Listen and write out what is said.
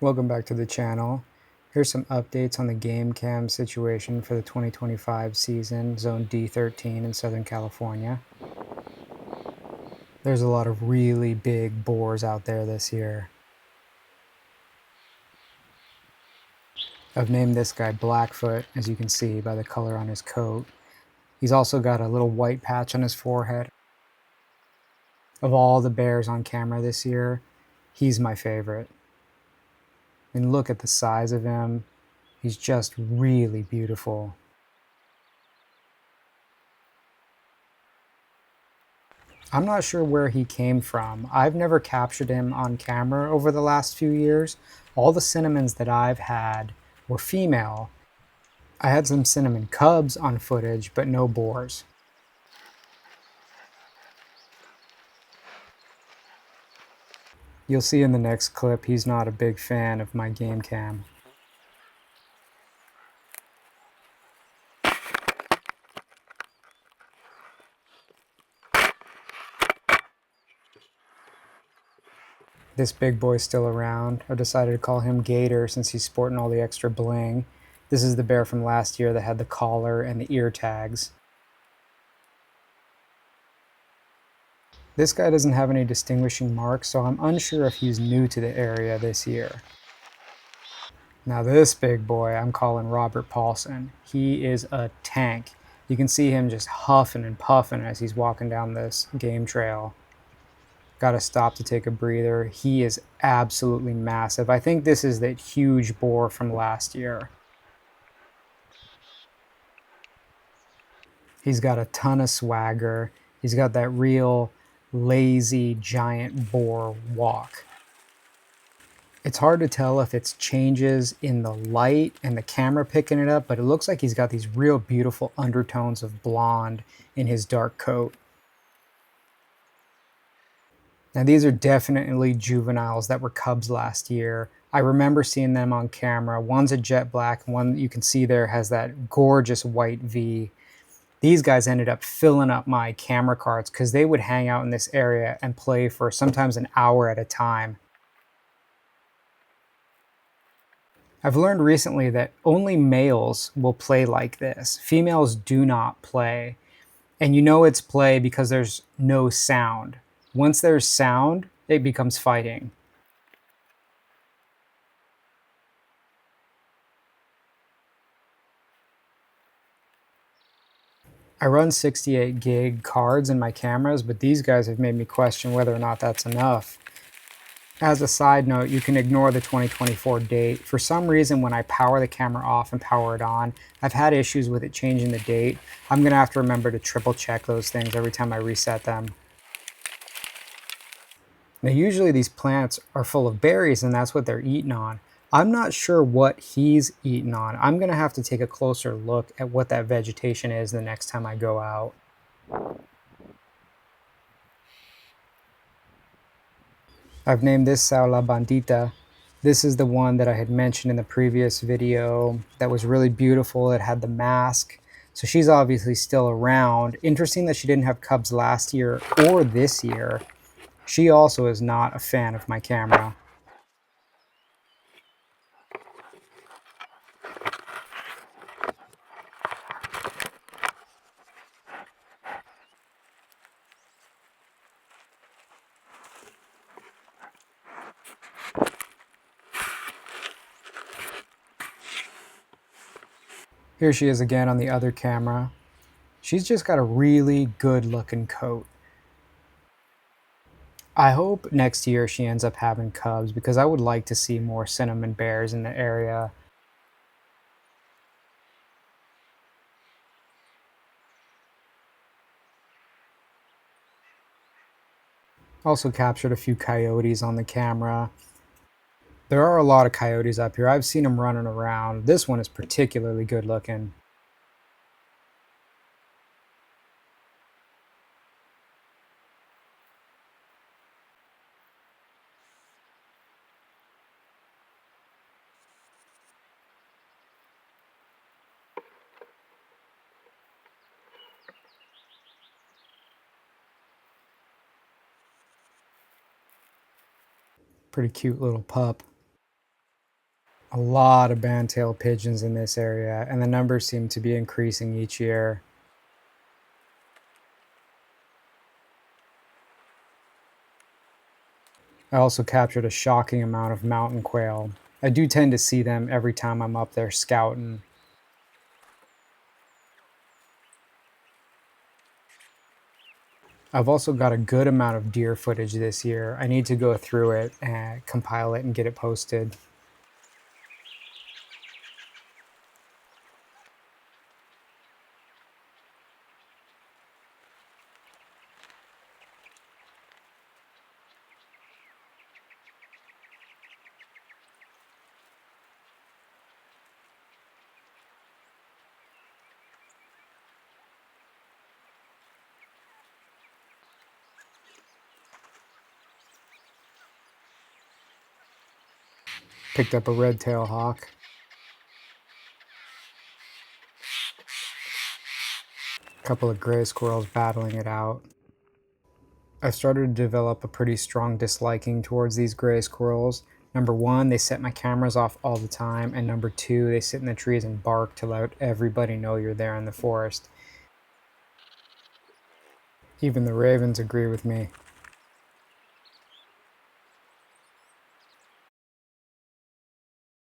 Welcome back to the channel. Here's some updates on the game cam situation for the 2025 season, Zone D13 in Southern California. There's a lot of really big boars out there this year. I've named this guy Blackfoot, as you can see by the color on his coat. He's also got a little white patch on his forehead. Of all the bears on camera this year, he's my favorite. And look at the size of him. He's just really beautiful. I'm not sure where he came from. I've never captured him on camera over the last few years. All the cinnamons that I've had were female. I had some cinnamon cubs on footage, but no boars. You'll see in the next clip he's not a big fan of my game cam. This big boy's still around. I've decided to call him Gator since he's sporting all the extra bling. This is the bear from last year that had the collar and the ear tags. This guy doesn't have any distinguishing marks, so I'm unsure if he's new to the area this year. Now this big boy I'm calling Robert Paulson. He is a tank. You can see him just huffing and puffing as he's walking down this game trail. Gotta stop to take a breather. He is absolutely massive. I think this is that huge boar from last year. He's got a ton of swagger. He's got that real lazy giant boar walk. It's hard to tell if it's changes in the light and the camera picking it up, but it looks like he's got these real beautiful undertones of blonde in his dark coat. Now these are definitely juveniles that were cubs last year. I remember seeing them on camera. One's a jet black, one you can see there has that gorgeous white V. These guys ended up filling up my camera cards because they would hang out in this area and play for sometimes an hour at a time. I've learned recently that only males will play like this. Females do not play. And you know it's play because there's no sound. Once there's sound, it becomes fighting. I run 68 gig cards in my cameras, but these guys have made me question whether or not that's enough. As a side note, you can ignore the 2024 date. For some reason, when I power the camera off and power it on, I've had issues with it changing the date. I'm going to have to remember to triple check those things every time I reset them. Now, usually these plants are full of berries and that's what they're eating on. I'm not sure what he's eating on. I'm going to have to take a closer look at what that vegetation is the next time I go out. I've named this sow La Bandita. This is the one that I had mentioned in the previous video that was really beautiful. It had the mask. So she's obviously still around. Interesting that she didn't have cubs last year or this year. She also is not a fan of my camera. Here she is again on the other camera. She's just got a really good looking coat. I hope next year she ends up having cubs because I would like to see more cinnamon bears in the area. Also captured a few coyotes on the camera. There are a lot of coyotes up here. I've seen them running around. This one is particularly good looking. Pretty cute little pup. A lot of band-tailed pigeons in this area, and the numbers seem to be increasing each year. I also captured a shocking amount of mountain quail. I do tend to see them every time I'm up there scouting. I've also got a good amount of deer footage this year. I need to go through it and compile it and get it posted. Picked up a red-tailed hawk. A couple of gray squirrels battling it out. I've started to develop a pretty strong disliking towards these gray squirrels. Number one, they set my cameras off all the time, and number two, they sit in the trees and bark to let everybody know you're there in the forest. Even the ravens agree with me.